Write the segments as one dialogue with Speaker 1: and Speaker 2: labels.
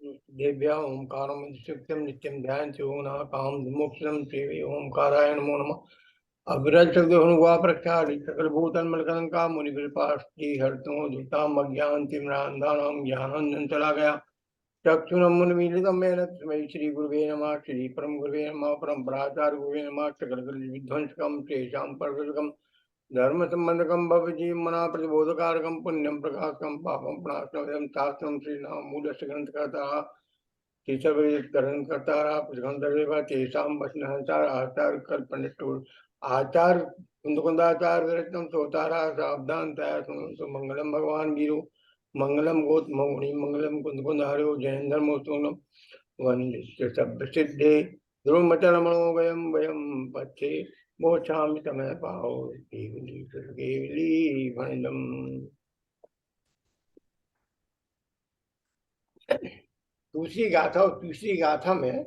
Speaker 1: देव्या ओंकारं सत्यम नित्यम ध्यायन्ति यो नः कामं विमोक्षणं सेवे ओंकाराय नमो नमः। अग्रज शब्द हुआ प्रख्यात सकल भूतन मलकंका मुनि कृपास्ति हर्तों धुताम अज्ञानतिम्रांधानाम ज्ञानांजन चला गया चक्षुरन्मीलितं येन तस्मै श्री गुरुवे नमः। श्री परम गुरुवे नमः। परम्पराचार्य गुरुवे नमः। सकल विध्वंसकं तेषां परगुरुकं धर्म संबंधकं भवजीव मना प्रतिबोधकारकं पुण्यं प्रकाशकं पापं प्रणाशनम् शास्त्रं श्रीनाम मूलस्य ग्रंथकर्ता केशवकरण करता प्रगंधर्व तेषां वचनहंसार आचार कल्पनिष्ठुर आचार कुंदकुंदाचार रत्नम सोतारा सावधान तया सुनंतु मंगलम भगवान वीरो मंगलम गोतमौनि मंगलम कुंदकुंदारो जयेन्द्रमोस्तुनम वंदे सब सिद्धे ध्रुवमचलमणो वयम वयम पच्छे मोक्षामि तमः पाओ केवली केवली भणिदम। दूसरी गाथा और तीसरी गाथा में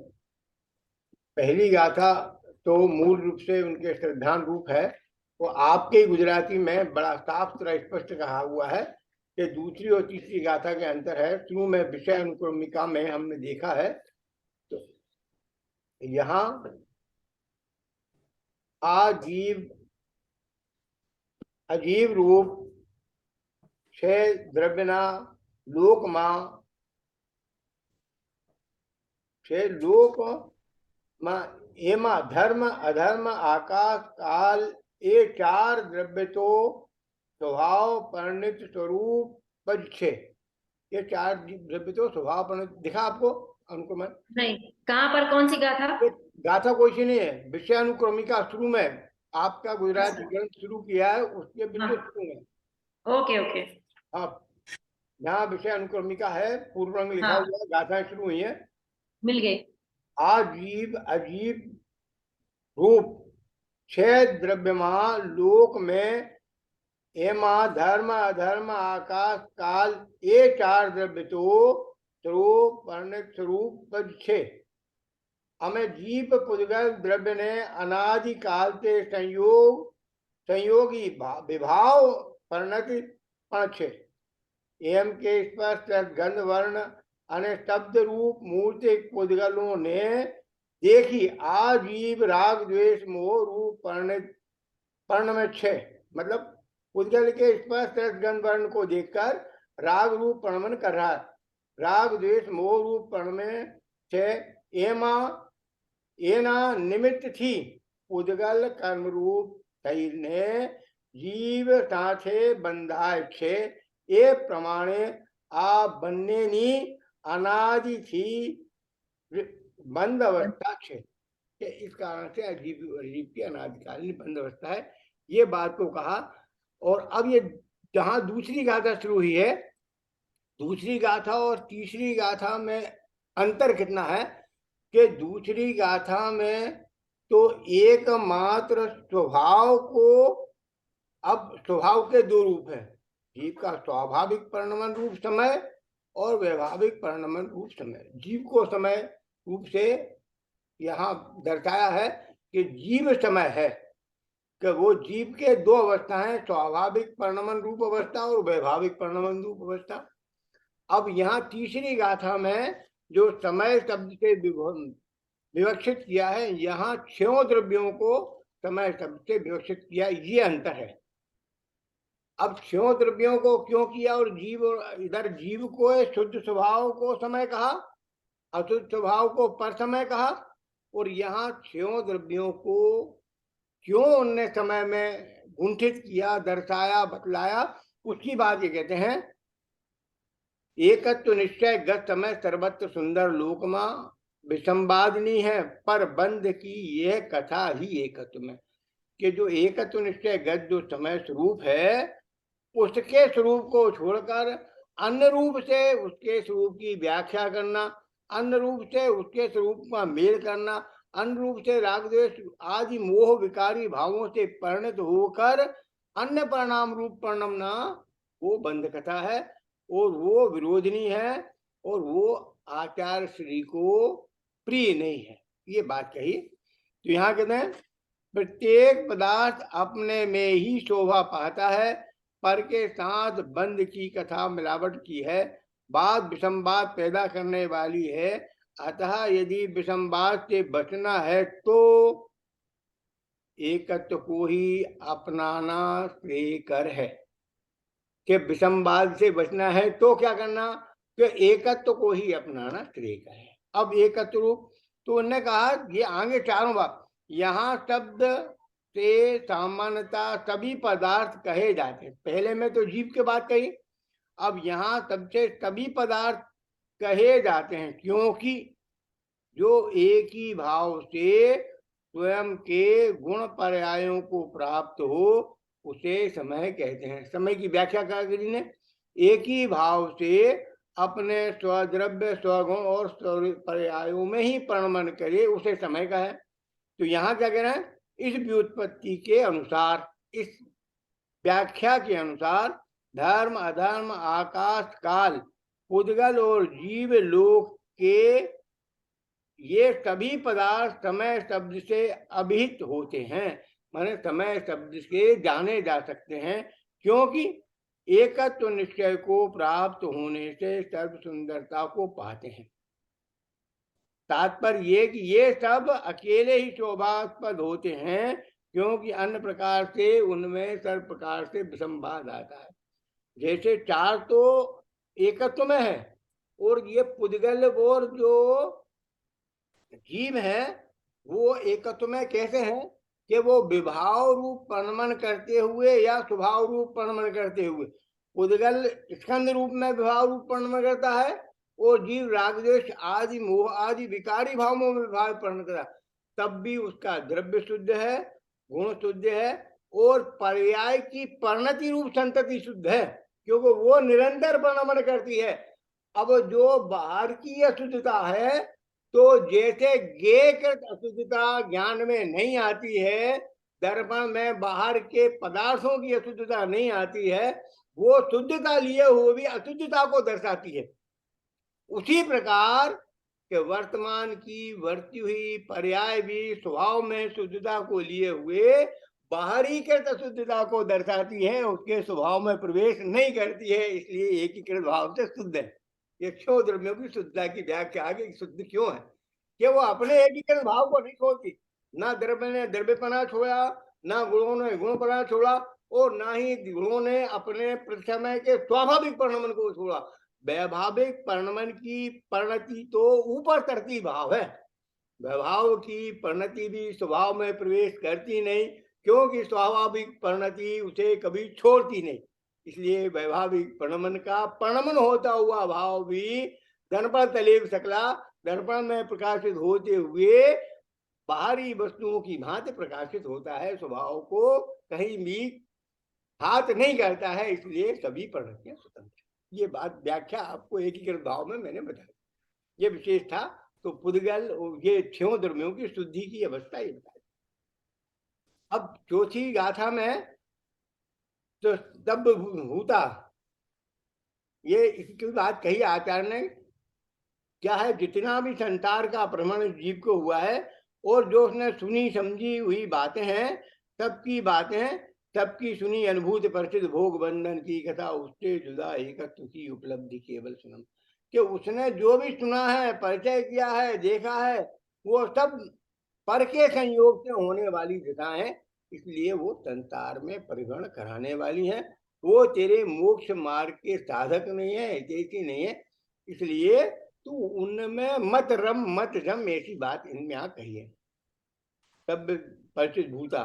Speaker 1: पहली गाथा तो मूल रूप से उनके श्रद्धान रूप है, वो आपके गुजराती में बड़ा साफ तरह स्पष्ट कहा हुआ है कि दूसरी और तीसरी गाथा के अंतर है। शुरू में विषय अनुक्रमिका में हमने देखा है, तो यहाँ आजीव अजीव रूप छह द्रव्यना लोक मां छह लोक मां एमा धर्म अधर्म आकाश काल ये चार द्रव्य तो स्वभाव परिणित स्वरूप पद छे। ये चार द्रव्य तो स्वभाव परिणित दिखा आपको अनुक्रम।
Speaker 2: नहीं, कहाँ पर, कौन सी गाथा?
Speaker 1: गाथा कोई सी नहीं है, विषयानुक्रमिका शुरू में आपका गुजराती ग्रंथ शुरू किया है उसके बिल्कुल शुरू में।
Speaker 2: Okay okay.
Speaker 1: हाँ, यहाँ विषय अनुक्रमिका है, पूर्व रंग लिखा हुआ है, गाथाएं शुरू हुई है।
Speaker 2: मिल गई।
Speaker 1: आजीव अजीब रूप छह द्रव्यमान लोक में एमा धर्म अधर्म आकाश काल ये चार द्रव्य तो स्वरूप वर्णित स्वरूप पद छे। हमें जीव पुद्गल द्रव्य ने अनादि काल के संयोगी विभाव परिणति पण छे। एम के स्पष्ट गंध वर्ण અને शब्द रूप मूर्ति पुद्गलों ने देखी आजीव राग द्वेष मोह रूप पर्ण में छे। मतलब पुद्गल के स्पष्ट गंध वर्ण को देखकर राग रूप पर्णमन कर रहा है। राग द्वेष मोह रूप पर्ण में छे। एमा एना निमित्त थी पुद्गल कर्म रूप शरीर ने जीव साथे बंधाय छे। ए प्रमाणे आ बन्नेनी अनादि थी बंद अवस्था छे। इस कारण से अजीब की अनादिकालीन बंद अवस्था है, ये बात को कहा। और अब ये जहां दूसरी गाथा शुरू हुई है, दूसरी गाथा और तीसरी गाथा में अंतर कितना है कि दूसरी गाथा में तो एकमात्र स्वभाव को, अब स्वभाव के दो रूप है, जीव का स्वाभाविक परिणमन रूप समय और वैभाविक परिणमन रूप समय। जीव को समय रूप से यहाँ दर्शाया है कि जीव समय है, कि वो जीव के दो अवस्था है, स्वाभाविक परिणमन रूप अवस्था और वैभाविक परिणमन रूप अवस्था। अब यहाँ तीसरी गाथा में जो समय शब्द से विवक्षित किया है, यहाँ छह द्रव्यों को समय शब्द से विवक्षित किया, ये अंतर है। अब छह द्रव्यों को क्यों किया और जीव, और इधर जीव को शुद्ध स्वभाव को समय कहा, अशुद्ध स्वभाव को पर समय कहा, और यहाँ छह द्रव्यों को क्यों उनने समय में गुंठित किया, दर्शाया, बतलाया, उसकी बात ये कहते हैं। एकत्व निश्चय गत समय सर्वत्र सुंदर लोकमा विसंवादनी है, पर बंध की यह कथा ही एकत्व में, कि जो एकत्व निश्चय गत जो समय स्वरूप है, उसके स्वरूप को छोड़कर अन्य रूप से उसके स्वरूप की व्याख्या करना, अन्य रूप से उसके स्वरूप का मेल करना, अन्य रूप से राग द्वेष आदि मोह विकारी भावों से परिणत होकर अन्य परिणाम रूप परिणमना, वो बंध कथा है और वो विरोधनी है और वो आचार्य श्री को प्रिय नहीं है, ये बात कही। तो यहाँ कहते हैं प्रत्येक पदार्थ अपने में ही शोभा पाता है, पर के साथ बंध की कथा मिलावट की है, बात विषमवाद पैदा करने वाली है। अतः यदि विषमवाद से बचना है तो एकत्व को ही अपनाना श्रेयकर है। कि विषमवाद से बचना है तो क्या करना, कि एकत्व को ही अपनाना श्रेयकर है। अब एकत्व रूप, तो उन्होंने कहा ये आगे चारों बात, यहाँ शब्द से सामान्यता सभी पदार्थ कहे जाते हैं। पहले में तो जीव की बात कही, अब यहाँ सबसे सभी पदार्थ कहे जाते हैं, क्योंकि जो एक ही भाव से स्वयं के गुण पर्यायों को प्राप्त हो उसे समय कहते हैं। समय की व्याख्या कागिरी ने, एक ही भाव से अपने स्वद्रव्य स्वगुण और पर्यायों में ही परिणमन करे उसे समय का है। तो यहाँ क्या कह रहे हैं, इस व्युत्पत्ति के अनुसार, इस व्याख्या के अनुसार धर्म अधर्म आकाश काल पुद्गल और जीव लोक के ये सभी पदार्थ समय शब्द से अभिहित होते हैं, माने समय शब्द से जाने जा सकते हैं, क्योंकि एकत्व निश्चय को प्राप्त होने से सर्व सुंदरता को पाते हैं। तात्पर्य ये कि ये सब अकेले ही शोभास्पद होते हैं, क्योंकि अन्य प्रकार से उनमें सर्व प्रकार से विषमवाद आता है। जैसे चार तो एकत्व में है, और ये पुद्गल और जो जीव है वो एकत्व में कैसे है, कि वो विभाव रूप परिणमन करते हुए या स्वभाव रूप परिणमन करते हुए। पुद्गल स्कंद रूप में विभाव रूप परिणमन करता है, और जीव रागद्वेष आदि मोह आदि विकारी भावों में विभाव परिणमन करता है। तब भी उसका द्रव्य शुद्ध है, गुण शुद्ध है, और पर्याय की परिणति रूप संतति शुद्ध है, क्योंकि वो निरंतर परिणमन करती है। अब जो बाहर की अशुद्धता है, तो जैसे गेयकृत अशुद्धता ज्ञान में नहीं आती है, दर्पण में बाहर के पदार्थों की अशुद्धता नहीं आती है, वो शुद्धता लिए हुए भी अशुद्धता को दर्शाती है। उसी प्रकार के वर्तमान की वर्ती हुई पर्याय भी स्वभाव में शुद्धता को लिए हुए बाहरीकृत अशुद्धता को दर्शाती है, उसके स्वभाव में प्रवेश नहीं करती है, इसलिए एकीकृत भाव से शुद्ध है। ये क्यों द्रव्यों की शुद्धता की व्याख्या आगे, शुद्ध क्यों है, कि वो अपने एकीकृत भाव को नहीं छोड़ती। ना द्रव्य ने द्रव्यपना छोड़ा, ना गुणों ने गुणपना छोड़ा, और ना ही गुणों ने अपने समय के स्वाभाविक परिणमन को छोड़ा। वैभाविक परिणमन की परिणति तो ऊपर करती भाव है, वैभाव की परिणति भी स्वभाव में प्रवेश करती नहीं, क्योंकि स्वाभाविक परिणति उसे कभी छोड़ती नहीं। इसलिए वैभाविक परिणमन का परिणमन होता हुआ भाव भी दर्पण तलेव सकला, दर्पण में प्रकाशित होते हुए बाहरी वस्तुओं की भांति प्रकाशित होता है, स्वभाव को कहीं भी हाथ नहीं करता है, इसलिए सभी परिणतियां स्वतंत्र। ये बात व्याख्या आपको एकीकृत भाव में मैंने बताई, ये विशेष था। तो पुद्गल ये छह द्रव्यों की शुद्धि की अवस्था ये बताई। अब चौथी गाथा में तो तब भूता, ये इसकी बात कही आचार्य ने, क्या है, जितना भी संसार का भ्रमण जीव को हुआ है और जो उसने सुनी समझी हुई बातें हैं, सबकी बातें, सबकी सुनी अनुभूत परिचित भोग बंधन की कथा उससे जुदा एकत्व की उपलब्धि केवल सुनम, कि उसने जो भी सुना है, परिचय किया है, देखा है, वो सब पर के संयोग से होने वाली दिशाएं हैं, इसलिए वो संसार में परिगण कराने वाली हैं। वो तेरे मोक्ष मार्ग के साधक नहीं है, हितैषी नहीं है, इसलिए तू उनमें मत रम मत जम, ऐसी बात इनमें यहाँ कही है। सब परिचित भूता,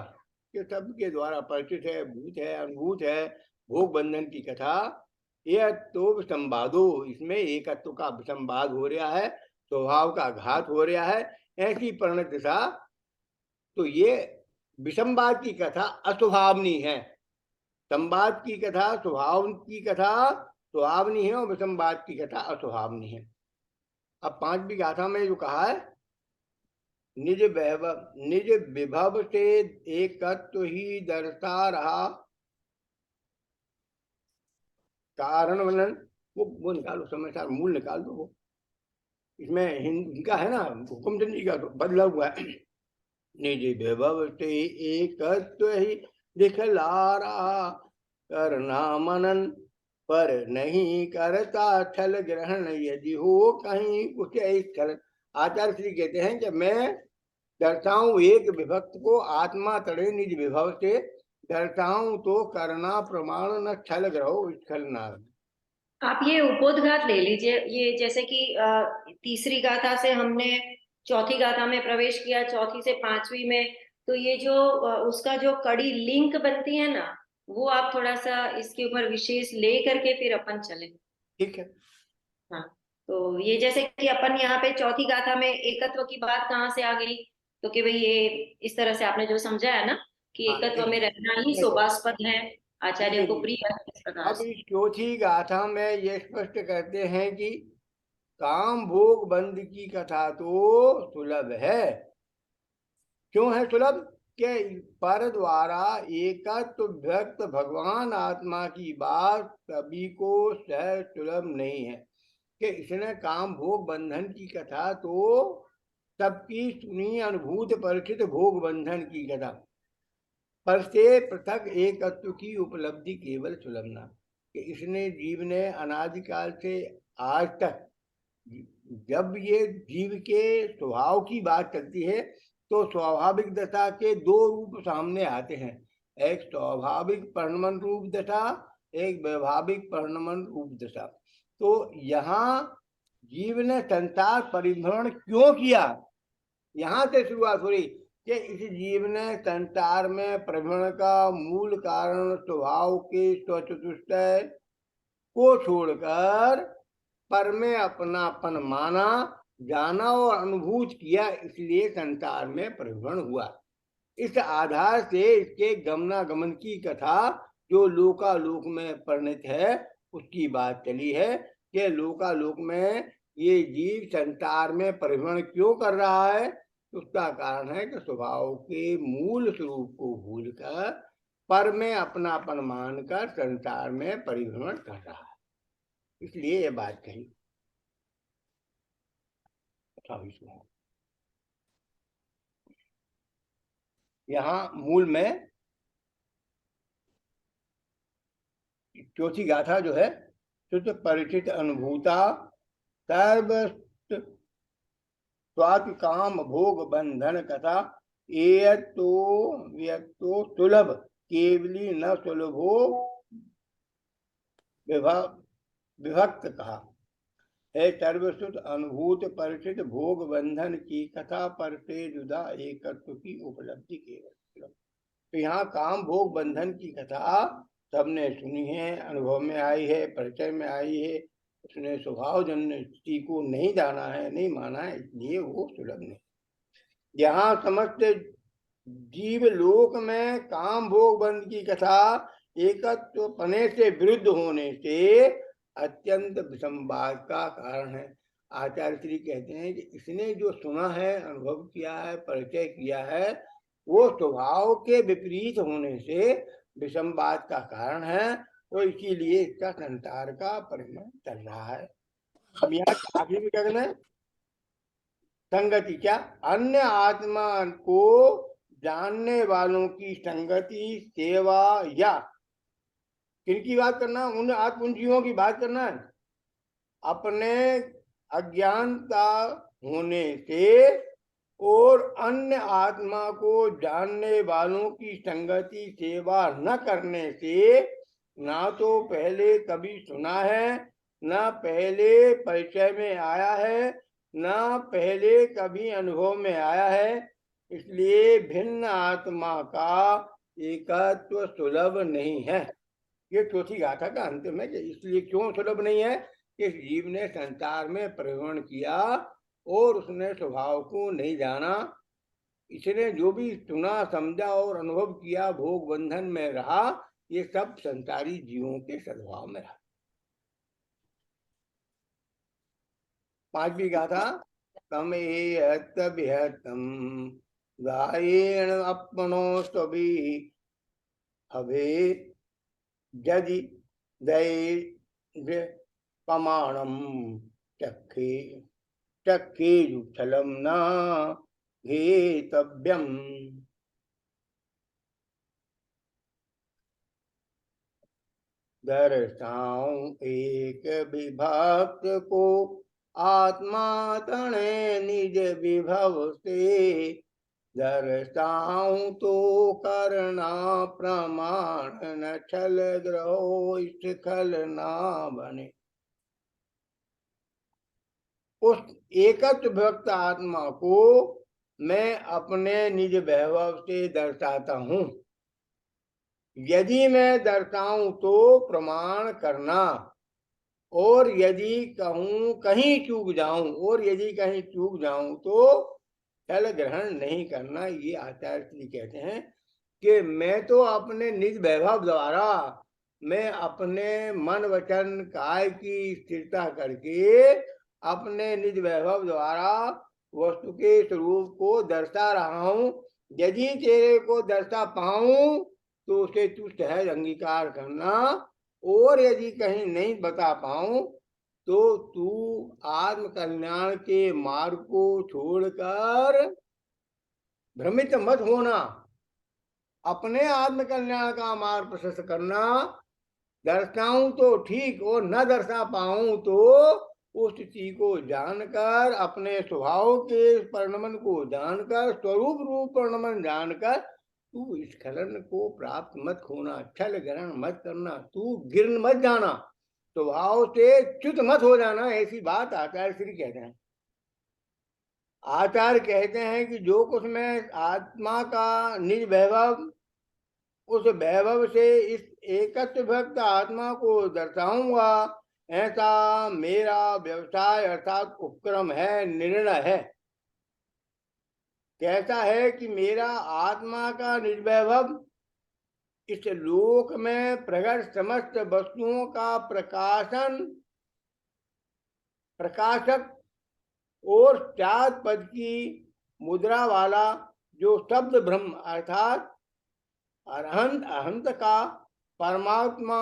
Speaker 1: ये सब के द्वारा परिचित है, भूत है, अनुभूत है, भोग बंधन की कथा, यह तो विसंवादो, इसमें एकत्व का विसंवाद हो रहा है, स्वभाव का घात हो रहा है, ऐसी परिणत दिशा। तो ये विसंवाद की कथा अस्वभावनी है, संवाद की कथा स्वभाव की कथा स्वभावनी है, और विसंवाद की कथा अस्वभावनी है। अब पांचवी गाथा में जो कहा है, निज विभव से एकत्व ही दर्शा रहा कारण वर्णन, वो निकालो, समय सार मूल निकाल दो। वो इसमें इनका है ना, हुकुमचंद जी का तो बदला हुआ है। निज विभव से एकत्व ही दिखला रहा करना मनन, पर नहीं करता छल ग्रहण यदि हो कहीं कुछ स्थल। आचार्य श्री कहते हैं कि मैं दर्शाऊं एक विभक्त को आत्मा तड़े निज विभव से, दर्शाऊं तो करना प्रमाण न छल ग्रहो स्थल नाग।
Speaker 2: आप ये उपोद्घात ले लीजिए, ये जैसे कि तीसरी गाथा से हमने चौथी गाथा में प्रवेश किया, चौथी से पांचवी में, तो ये जो उसका जो कड़ी लिंक बनती है ना, वो आप थोड़ा सा इसके ऊपर विशेष ले करके फिर अपन चले।
Speaker 1: ठीक है।
Speaker 2: हाँ, तो ये जैसे कि अपन यहाँ पे चौथी गाथा में एकत्व की बात कहाँ से आ गई, तो कि भाई ये इस तरह से आपने जो समझाया ना कि
Speaker 1: हाँ
Speaker 2: एकत्व में रहना ही
Speaker 1: देखो,
Speaker 2: शोभास्पद है, आचार्य को
Speaker 1: जी,
Speaker 2: प्रिय है, इस प्रकार
Speaker 1: अब
Speaker 2: से।
Speaker 1: इस चौथी गाथा में ये स्पष्ट करते हैं कि काम भोग बंध की कथा तो सुलभ है। क्यों है सुलभ? के पर द्वारा एकत्व व्यक्त भगवान आत्मा की बात सभी को सहज सुलभ नहीं है। कि इसने काम भोग बंधन की कथा तो सबकी सुनी, अनुभूत परिचित भोग बंधन की कथा, पर से पृथक एकत्व की उपलब्धि केवल सुलभ ना। कि इसने जीव ने अनादिकाल से आज तक, जब ये जीव के स्वभाव की बात चलती है तो स्वाभाविक दशा के दो रूप सामने आते हैं। एक स्वाभाविक परिणमन रूप दशा, एक वैभाविक परिणमन रूप दशा। तो यहाँ जीव ने संसार परिभ्रमण क्यों किया, यहाँ से शुरुआत हो रही कि इस जीव ने संसार में परिभ्रमण का मूल कारण स्वभाव के स्वचतुष्टय को छोड़कर पर में अपनापन माना, जाना और अनुभूत किया, इसलिए संसार में परिभ्रमण हुआ। इस आधार से इसके गमनागमन की कथा जो लोकालोक में परिणित है उसकी बात चली है कि लोकालोक में ये जीव संसार में परिभ्रमण क्यों कर रहा है। उसका कारण है कि स्वभाव के मूल स्वरूप को भूलकर पर में अपनापन मानकर संसार में परिभ्रमण कर रहा है, इसलिए ये बात कही। यहाँ मूल में चौथी गाथा जो है, शुद्ध परिचित अनुभूता सर्व स्वाति काम भोग बंधन कथा, एयतो व्यक्तो सुलभ केवली न सुलभो विभक्त कहा है। सर्वश्रुत अनुभूत परिचित भोग बंधन की कथा पर से जुदा एकत्व की उपलब्धि केवल। तो यहाँ काम भोग बंधन की कथा सबने सुनी है, अनुभव में आई है, परिचय में आई है, उसने स्वभाव जन्य स्थिति को नहीं जाना है, नहीं माना है, इसलिए वो सुलभ नहीं। यहाँ समस्त जीव लोक में काम भोग बंध की कथा एकत्व पने से विरुद्ध होने से अत्यंत विसंवाद का कारण है। आचार्य श्री कहते हैं कि इसने जो सुना है, अनुभव किया है, परिचय किया है, वो स्वभाव के विपरीत होने से विसंवाद का कारण है, तो इसीलिए इसका संसार का परिणाम चल रहा है। अब यहाँ आखिर में क्या करना है? संगति क्या? अन्य आत्मा को जानने वालों की संगति, सेवा, या किनकी बात करना? उन आत्मपुंजियों की बात करना है। अपने अज्ञानता होने से और अन्य आत्मा को जानने वालों की संगति, सेवा न करने से ना तो पहले कभी सुना है, ना पहले परिचय में आया है, ना पहले कभी अनुभव में आया है, इसलिए भिन्न आत्मा का एकत्व सुलभ नहीं है। ये चौथी गाथा का अंतिम है कि इसलिए क्यों सुलभ नहीं है कि इस जीव ने संसार में परिभ्रमण किया और उसने स्वभाव को नहीं जाना। इसने जो भी सुना, समझा और अनुभव किया, भोग बंधन में रहा, ये सब संसारी जीवों के सद्भाव में रहा। पांचवी गाथा, तम एहतम गायेण अपनो स्वभी हवे यदि दैर्य प्रमाणम चखे चखेजुछलम न घेतव्यम। दर्शाऊं एक विभक्त को आत्मा तणे निज विभव से, दर्शाऊं तो करना प्रमाण, न छल ग्रहो स्खल ना बने। उस एकत्व भक्त आत्मा को मैं अपने निज वैभव से दर्शाता हूं। यदि मैं दर्शाऊं तो प्रमाण करना, और यदि कहूं कहीं चूक जाऊं, और यदि कहीं चूक जाऊं तो छल ग्रहण नहीं करना। ये आचार्य श्री कहते हैं कि मैं तो अपने निज वैभव द्वारा, मैं अपने मन वचन काय की स्थिरता करके अपने निज वैभव द्वारा वस्तु के स्वरूप को दर्शा रहा हूं। यदि तेरे को दर्शा पाऊं तो उसे तू सहज अंगीकार करना, और यदि कहीं नहीं बता पाऊं तो तू आत्म कल्याण के मार्ग को छोड़कर भ्रमित मत होना। अपने आत्म कल्याण का मार्ग प्रशस्त करना। दर्शाऊं तो ठीक, और न दर्शा पाऊं तो उस स्थिति को जानकर, अपने स्वभाव के परिणमन को जानकर, स्वरूप रूप परिणमन जानकर तू इस स्खलन को प्राप्त मत होना, छल ग्रहण मत करना, तू गिर मत जाना, स्वभाव से च्युत मत हो जाना। ऐसी बात आचार्य श्री कहते हैं। आचार्य कहते हैं कि जो कुछ मैं आत्मा का निज वैभव, उस वैभव से इस एकत्व भक्त आत्मा को दर्शाऊंगा, ऐसा मेरा व्यवसाय अर्थात उपक्रम है, निर्णय है। कैसा है कि मेरा आत्मा का निज वैभव इस लोक में प्रकट समस्त वस्तुओं का प्रकाशक और त्याग पद की मुद्रा वाला जो शब्द ब्रह्म अर्थात अरहंत अहंत का परमात्मा,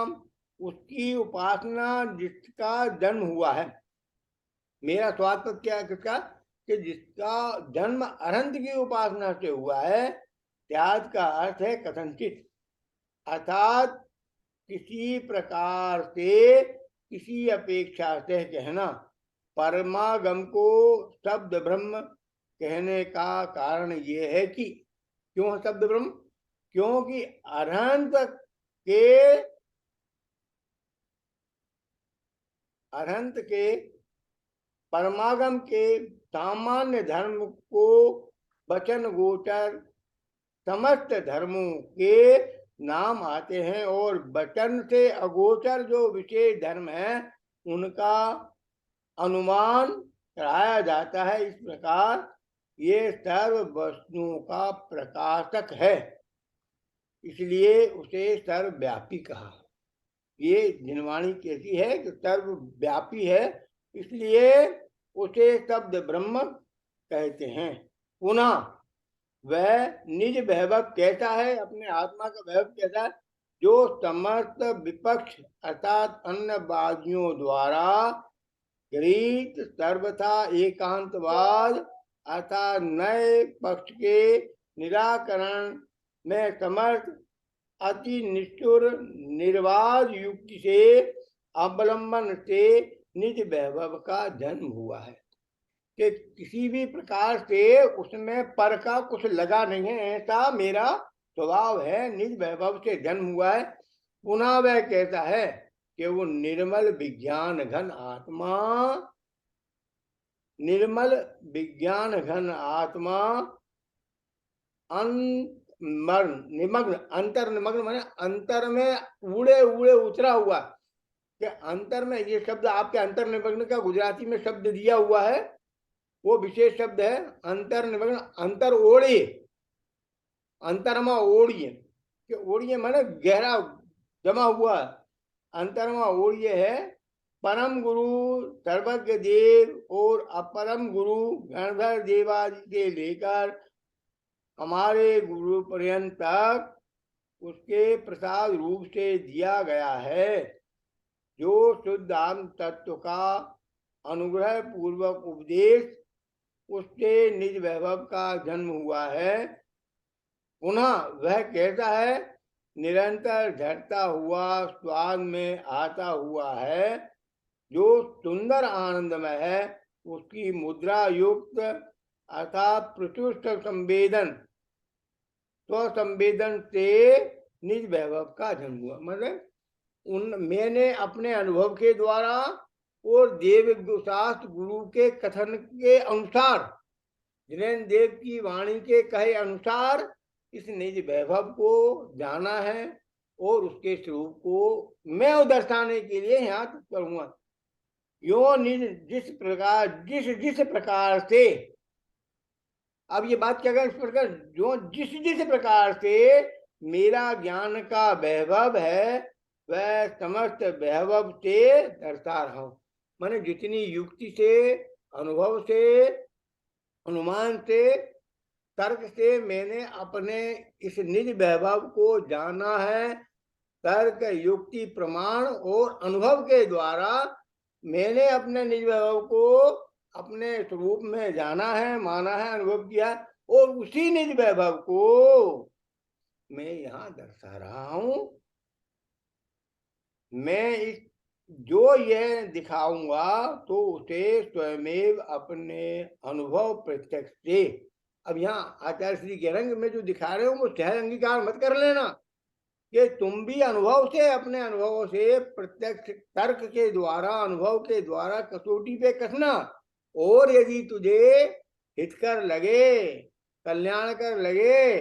Speaker 1: उसकी उपासना जिसका जन्म हुआ है। मेरा स्वात्म क्या किसका, कि जिसका जन्म अरहंत की उपासना से हुआ है। त्याग का अर्थ है कथनचित, अर्थात किसी प्रकार से, किसी अपेक्षा से कहना। परमागम को शब्द ब्रह्म कहने का कारण ये है कि, क्यों शब्द ब्रह्म, क्योंकि अरहंत के परमागम के सामान्य धर्म को वचन गोचर समस्त धर्मों के नाम आते हैं, और वचन से अगोचर जो विशेष धर्म है उनका अनुमान कराया जाता है। इस प्रकार ये सर्व वस्तुओं का प्रकाशक है, इसलिए उसे सर्वव्यापी कहा। ये जिनवाणी कहती है कि सर्वव्यापी है, इसलिए उसे शब्द ब्रह्म कहते हैं। पुनः वह निज वैभव कैसा है, अपने आत्मा का वैभव कैसा है, जो समस्त विपक्ष अर्थात अन्यवादियों द्वारा गृहीत सर्वथा एकांतवाद अर्थात नए पक्ष के निराकरण में समर्थ अति निष्ठुर निर्वाद युक्ति से अवलंबन से निज वैभव का जन्म हुआ है, कि किसी भी प्रकार से उसमें पर का कुछ लगा नहीं है, ऐसा मेरा स्वभाव है, निज वैभव से जन्म हुआ है। पुनः वह कहता है कि वो निर्मल विज्ञान घन आत्मा, निर्मल विज्ञान घन आत्मा निमग्न, अंतर निमग्न माने अंतर में उड़े उड़े उतरा हुआ, कि अंतर में, ये शब्द आपके अंतर निमग्न का गुजराती में शब्द दिया हुआ है, वो विशेष शब्द है अंतर निमग्न। अंतर ओढ़िए, अंतरमा ओढ़िए, कि ओढ़िए माने गहरा जमा हुआ, अंतरमा ओढ़िए है। परम गुरु सर्वज्ञ देव और अपरम गुरु गणधर देवादि से लेकर हमारे गुरु पर्यंत तक उसके प्रसाद रूप से दिया गया है। जो शुद्ध आत्म तत्व का अनुग्रह पूर्वक उपदेश, उससे निज वैभव का जन्म हुआ है। पुनः वह कहता है निरंतर झरता हुआ स्वाद में आता हुआ है, जो सुंदर आनंदमय है, उसकी मुद्रा युक्त अर्थात प्रचुष्ट संवेदन स्वसंवेदन से निज वैभव का जन्म हुआ। मतलब मैंने अपने अनुभव के द्वारा और देव शास्त्र गुरु के कथन के अनुसार, जिनेन्द्र देव की वाणी के कहे अनुसार इस निज वैभव को जाना है और उसके स्वरूप को मैं दर्शाने के लिए यहाँ तत्पर हुआ। यो निज जिस प्रकार से, अब ये बात क्या कर, इस प्रकार जो जिस प्रकार से मेरा ज्ञान का वैभव है, वह समस्त वैभव से दर्शा रहा हूं। मैंने जितनी युक्ति से, अनुभव से, अनुमान से, तर्क से मैंने अपने इस निज वैभव को जाना है, तर्क, युक्ति, प्रमाण और अनुभव के द्वारा मैंने अपने निज वैभव को अपने स्वरूप में जाना है, माना है, अनुभव किया, और उसी निज वैभव को मैं यहाँ दर्शा रहा हूं। मैं जो यह दिखाऊंगा तो उसे स्वयमेव अपने अनुभव प्रत्यक्ष से, अब यहाँ आचार्य श्री के रंग में जो दिखा रहे हो वो सहज अंगीकार मत कर लेना कि तुम भी अनुभव से, अपने अनुभवों से प्रत्यक्ष तर्क के द्वारा, अनुभव के द्वारा कसौटी पे कसना, और यदि तुझे हितकर लगे, कल्याणकर लगे,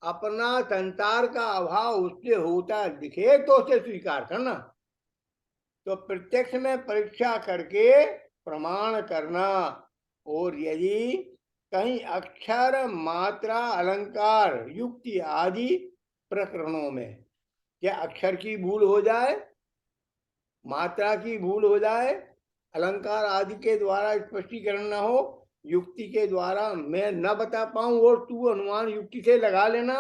Speaker 1: अपना संसार का अभाव उससे होता दिखे तो उसे स्वीकार करना। तो प्रत्यक्ष में परीक्षा करके प्रमाण करना, और यदि कहीं अक्षर, मात्रा, अलंकार, युक्ति आदि प्रकरणों में क्या अक्षर की भूल हो जाए, मात्रा की भूल हो जाए, अलंकार आदि के द्वारा स्पष्टीकरण न हो, युक्ति के द्वारा मैं न बता पाऊं और तू अनुमान युक्ति से लगा लेना,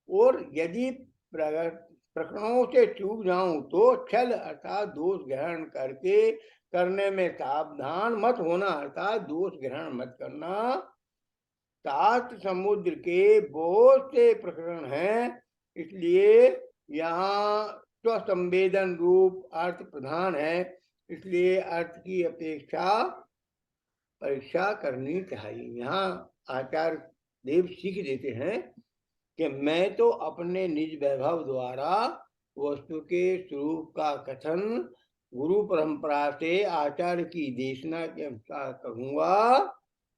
Speaker 1: और यदि प्रकरणों से चूक जाऊं तो छल अर्थात दोष ग्रहण करके करने में सावधान मत होना, अर्थात दोष ग्रहण मत करना। सात समुद्र के बहुत से प्रकरण हैं, इसलिए यहाँ स्वसंवेदन रूप अर्थ प्रधान है, इसलिए अर्थ की अपेक्षा परीक्षा करनी चाहिए। यहाँ आचार्य देव सीख देते हैं कि मैं तो अपने निज वैभव द्वारा वस्तु के स्वरूप का कथन गुरु परंपरा से आचार्य की देशना के अनुसार करूंगा,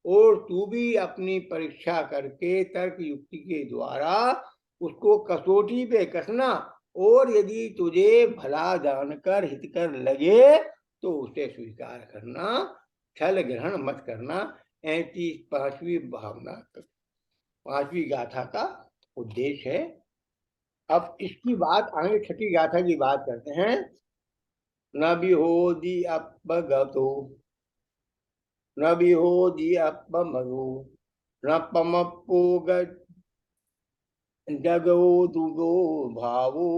Speaker 1: और तू भी अपनी परीक्षा करके तर्क युक्ति के द्वारा उसको कसौटी पे कसना, और यदि तुझे भला जानकर हितकर लगे तो उसे स्वीकार करना, छल ग्रहण मत करना। ऐसी पांचवी भावना, पांचवी गाथा का उद्देश्य है। अब इसकी बात आगे छठी गाथा की बात करते हैं। न विहोदी अपगतो, न विहोदी अपमरु, न पमपोग जगो दुगो भावो,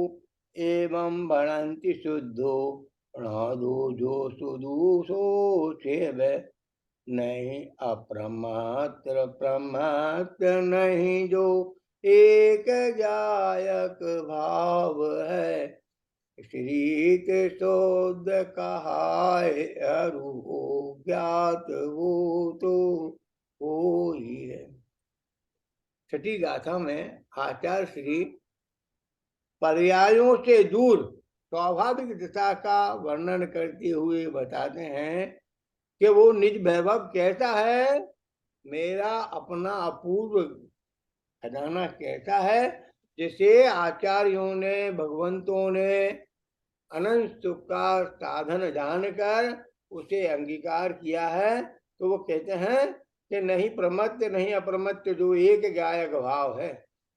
Speaker 1: एवं भणन्ति शुद्धो दोषो सुदूषो सेव, नहीं अप्रमात्र प्रमात्र नहीं जो एक जायक भाव है, श्रीत शोध कहाय अरु हो ज्ञात वो तो हो ही है। छठी गाथा में आचार्य श्री पर्यायों से दूर स्वाभाविक दशा का वर्णन करते हुए बताते हैं कि वो निज वैभव कैसा है, मेरा अपना अपूर्व खजाना कैसा है, जिसे आचार्यों ने, भगवंतों ने अनंत सुख का साधन जानकर उसे अंगीकार किया है। तो वो कहते हैं कि नहीं प्रमत्त नहीं अप्रमत्त जो एक गायक भाव है,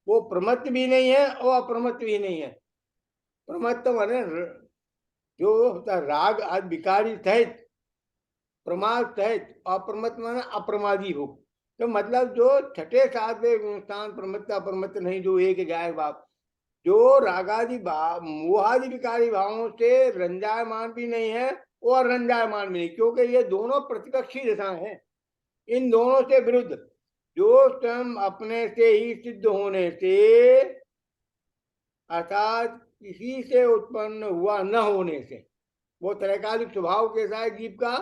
Speaker 1: वो प्रमत्त भी नहीं है और अप्रमत्त भी नहीं है। प्रमत्त माने जो होता राग आदि विकारी सहित, प्रमाद सहित, अप्रमत्त माने अप्रमादी हो। तो मतलब जो छठे सातवें गुणस्थान प्रमत्त अप्रमत्त नहीं, जो एक गायक भाव, जो रागादि भाव, मोहादि विकारी भावों से रंजायमान भी नहीं है और रंजायमान भी नहीं, क्योंकि ये दोनों प्रतिपक्षी दशाएं हैं। इन दोनों से विरुद्ध जो स्वयं अपने से ही सिद्ध होने से अर्थात किसी से उत्पन्न हुआ न होने से। वो त्रैकालिक स्वभाव कैसा है जीव का?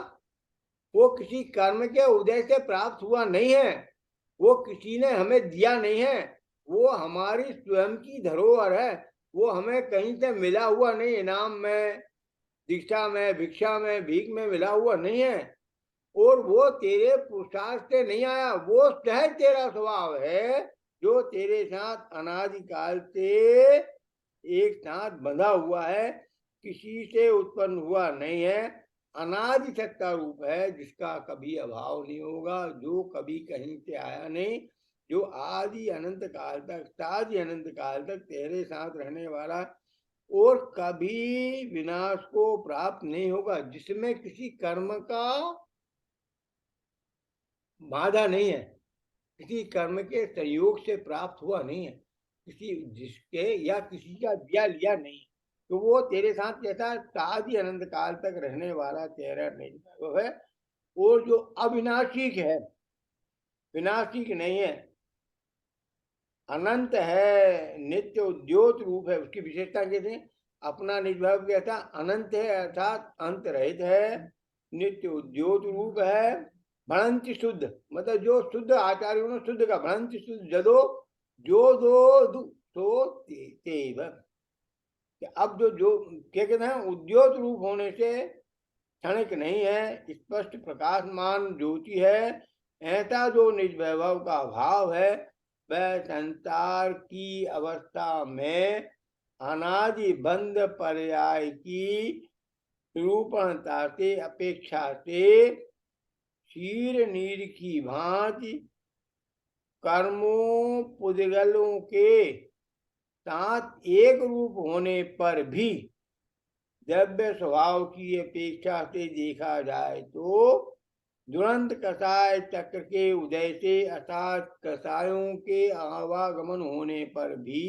Speaker 1: वो किसी कर्म के उदय से प्राप्त हुआ नहीं है, वो किसी ने हमें दिया नहीं है, वो हमारी स्वयं की धरोहर है। वो हमें कहीं से मिला हुआ नहीं, इनाम में, दीक्षा में, भिक्षा में, भीख में मिला हुआ नहीं है। और वो तेरे पुरुषार्थ से नहीं आया, वो सहज तेरा स्वभाव है जो तेरे साथ अनादिकाल से एक साथ बंधा हुआ है, किसी से उत्पन्न हुआ नहीं है, अनादि सत्ता रूप है, जिसका कभी अभाव नहीं होगा, जो कभी कहीं से आया नहीं, जो आदि अनंत काल तक, सादि अनंत काल तक तेरे साथ रहने वाला और कभी विनाश को प्राप्त नहीं होगा, जिसमें किसी कर्म का बाधा नहीं है, किसी कर्म के संयोग से प्राप्त हुआ नहीं है, किसी जिसके या किसी का दिया लिया नहीं, तो वो तेरे साथ कैसा सादि अनंत काल तक रहने वाला तेरा नहीं है। और जो अविनाशी है, विनाशी नहीं है, अनंत है, नित्य उद्योत रूप है। उसकी विशेषता कैसे? अपना निज भाव कैसा अनंत है, अर्थात अंत रहित है, नित्य उद्योत रूप है, भ्रांति शुद्ध, मतलब जो शुद्ध आचार्यों ने शुद्ध का भ्रांति शुद्ध जदो जो दो तो तेव। अब जो क्या कहते हैं, उद्योत रूप होने से क्षणिक नहीं है, स्पष्ट प्रकाशमान ज्योति है, ऐसा जो निज वैभव का भाव है वह संसार की अवस्था में अनादि बंध पर्याय की निरूपणता से, अपेक्षा से क्षीर नीर की भांति कर्मों पुद्गलों के साथ एक रूप होने पर भी द्रव्य स्वभाव की अपेक्षा से देखा जाए तो दुरंत कसाय चक्र के उदय से अर्थात कसायों के आवागमन होने पर भी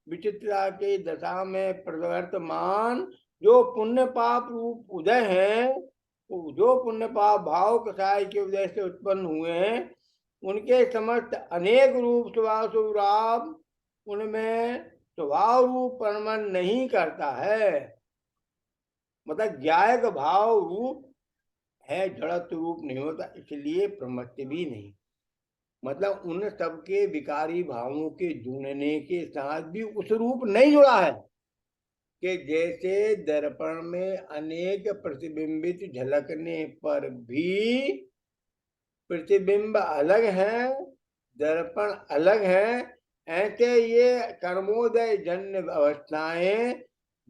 Speaker 1: विचित्रता के दशा में प्रवर्तमान जो पुण्य पाप रूप उदय है, जो पुण्य पाप भाव कसाय के उदय से उत्पन्न हुए हैं, उनके समस्त अनेक रूप स्वभाव स्वरूप उनमें स्वभाव रूप परमन नहीं करता है, मतलब ज्ञायक भाव रूप है, जड़त्व रूप नहीं होता, इसलिए प्रमत्य भी नहीं। मतलब उन सबके विकारी भावों के जुड़ने के साथ भी उस रूप नहीं जुड़ा है कि जैसे दर्पण में अनेक प्रतिबिंबित झलकने पर भी प्रतिबिंब अलग है, दर्पण अलग है, ऐसे ये कर्मोदय जन्य अवस्थाएं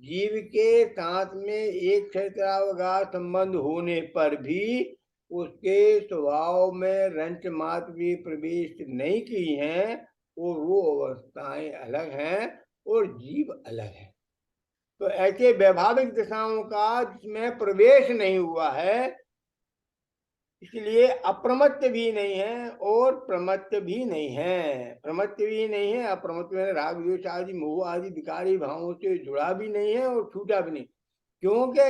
Speaker 1: जीव के साथ में एक क्षेत्रावगाह संबंध होने पर भी उसके स्वभाव में रंच मात्र भी प्रवेश नहीं की हैं, और वो अवस्थाएं अलग हैं और जीव अलग है। तो ऐसे वैभाविक दिशाओं का जिसमें प्रवेश नहीं हुआ है, इसलिए अप्रमत्त भी नहीं है और प्रमत्त भी नहीं है। प्रमत्त भी नहीं है, अप्रमत्त में राग द्वेष आदि मोह आदि विकारी भावों से जुड़ा भी नहीं है और छूटा भी नहीं, क्योंकि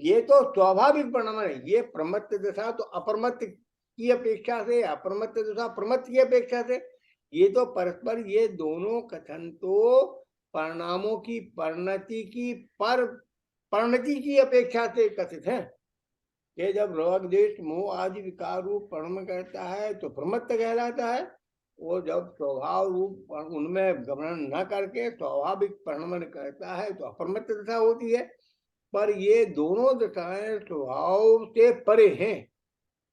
Speaker 1: ये तो स्वाभाविक परिणाम है। ये प्रमत्त दशा तो अप्रमत्त की अपेक्षा से, अप्रमत्त दशा प्रमत्त की अपेक्षा से, ये तो परस्पर, ये दोनों कथन तो परिणामों की परिणति की अपेक्षा से कथित है कि जब राग द्वेष मोह आदि विकार रूप परिणम करता है तो प्रमत्त कहलाता है, और जब स्वभाव रूप उनमें गमन न करके स्वाभाविक परिणमन करता है तो अप्रमत्त दशा होती है। पर ये दोनों दशाएं स्वभाव से परे हैं,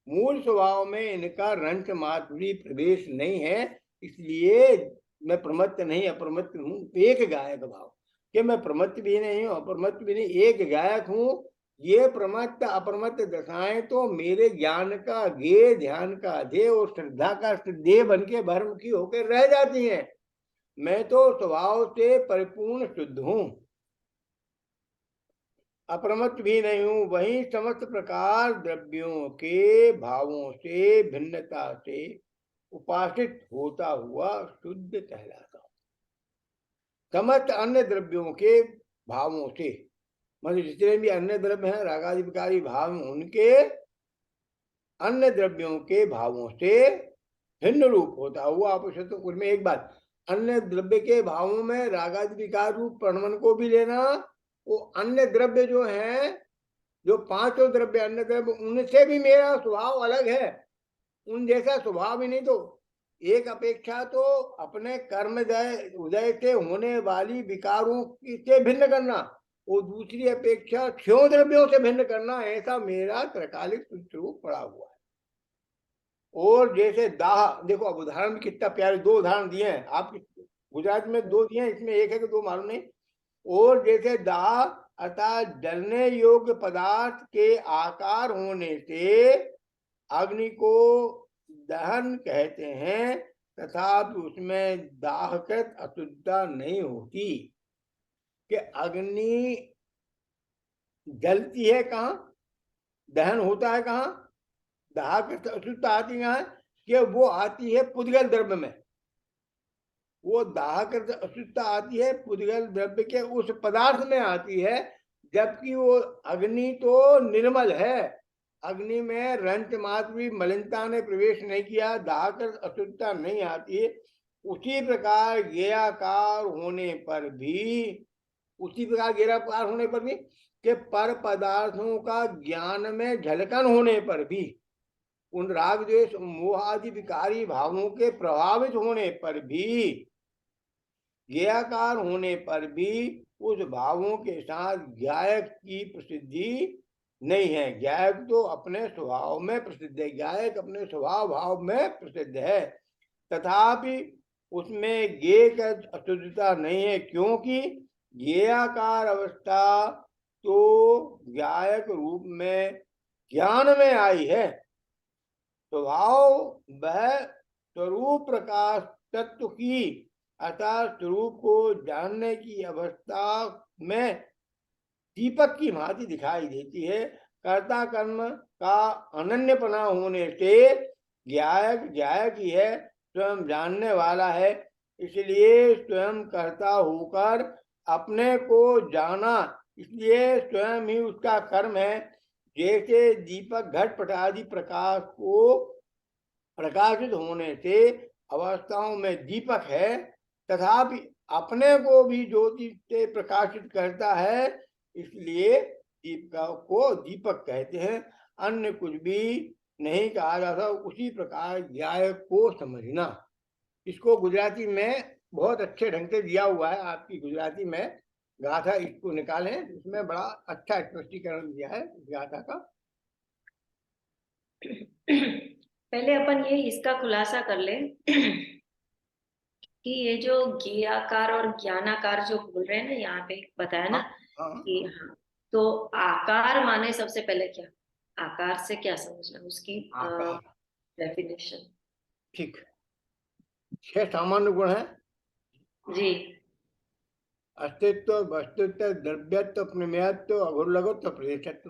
Speaker 1: मूल स्वभाव में इनका रंच मात्र भी प्रवेश नहीं है, इसलिए मैं प्रमत्त नहीं अप्रमत्त हूँ, एक गायक भाव कि मैं प्रमत्त भी नहीं हूँ अप्रमत्त भी नहीं, एक गायक हूँ। ये प्रमत्त अप्रमत्त दशाएं तो मेरे ज्ञान का गे, ध्यान का अध्यय और श्रद्धा का श्रद्धेय बन के भरमुखी होकर रह जाती हैं। मैं तो स्वभाव से परिपूर्ण शुद्ध हूँ, अप्रमत्त भी नहीं हूं। वही समस्त प्रकार द्रव्यों के भावों से भिन्नता से उपासित होता हुआ शुद्ध कहलाता हूं। समस्त अन्य द्रव्यों के भावों से, मतलब जितने भी अन्य द्रव्य हैं रागादि विकारी भाव, उनके अन्य द्रव्यों के भावों से भिन्न रूप होता हुआ, आप उनमें एक बात, अन्य द्रव्य के भावों में रागादि विकार रूप प्रणमन को भी लेना। वो अन्य द्रव्य जो है, जो पांचों द्रव्य अन्य द्रव्य, उनसे भी मेरा स्वभाव अलग है, उन जैसा स्वभाव ही नहीं। तो एक अपेक्षा तो अपने कर्म उदय से होने वाली विकारों से भिन्न करना, और दूसरी अपेक्षा क्षयों द्रव्यों से भिन्न करना, ऐसा मेरा त्रकालिक स्वरूप पड़ा हुआ है। और जैसे दाह, देखो अब उदाहरण भी कितना प्यारे, दो उदाहरण दिए हैं आप गुजरात में, दो दिए हैं, इसमें एक है कि दो मालूम नहीं। और जैसे दाह अर्थात जलने योग्य पदार्थ के आकार होने से अग्नि को दहन कहते हैं, तथा उसमें दाहकृत अशुद्धता नहीं होती। कि अग्नि जलती है कहाँ, दहन होता है कहाँ, दाहकृत अशुद्धता आती कहाँ है, कि वो आती है पुद्गल द्रव्य में। वो दाहकृत अशुद्धता आती है पुद्गल द्रव्य के उस पदार्थ में आती है, जबकि वो अग्नि तो निर्मल है, अग्नि में रंच मात्र भी मलिनता ने प्रवेश नहीं किया, दाहकृत अशुद्धता नहीं आती है। उसी प्रकार गेयाकार होने पर भी, उसी प्रकार गेयाकार होने पर भी कि पर पदार्थों का ज्ञान में झलकन होने पर भी, उन राग द्वेष मोह आदि विकारी भावों के प्रभावित होने पर भी, ज्ञेयाकार होने पर भी उस भावों के साथ ज्ञायक की प्रसिद्धि नहीं है। ज्ञायक तो अपने स्वभाव में प्रसिद्ध है, ज्ञायक अपने स्वभाव भाव में प्रसिद्ध है, तथापि उसमें ज्ञेय का अशुद्धता नहीं है, क्योंकि ज्ञेयाकार अवस्था तो ज्ञायक रूप में ज्ञान में आई है। स्वभाव वह स्वरूप प्रकाश तत्व की अर्थात स्वरूप को जानने की अवस्था में दीपक की भांति दिखाई देती है। कर्ता कर्म का अनन्यपना होने से ज्ञायक ज्ञायक ही है, स्वयं जानने वाला है, इसलिए स्वयं कर्ता होकर अपने को जाना, इसलिए स्वयं ही उसका कर्म है। जैसे दीपक घटपट आदि प्रकाश को प्रकाशित होने से अवस्थाओं में दीपक है, तथापि अपने को भी ज्योति से प्रकाशित करता है, इसलिए दीपक को दीपक कहते हैं, अन्य कुछ भी नहीं कहा जाता। उसी प्रकार ज्ञायक को समझना, इसको गुजराती में बहुत अच्छे ढंग से दिया हुआ है, आपकी गुजराती में गाथा इसको निकालें, इसमें बड़ा अच्छा स्पष्टीकरण दिया है गाथा का।
Speaker 2: पहले अपन ये इसका खुलासा कर ले कि ये जो ज्ञेयाकार और ज्ञानाकार जो बोल रहे हैं ना, यहाँ पे बताया ना कि हाँ, तो आकार माने सबसे पहले क्या, आकार से क्या समझना, उसकी डेफिनेशन।
Speaker 1: ठीक, 6 सामान्य गुण है
Speaker 2: जी।
Speaker 1: अस्तित्व, वस्तुत्व, द्रव्यत्व, प्रमेयत्व, अघोरलघुत्व, प्रदेशत्व।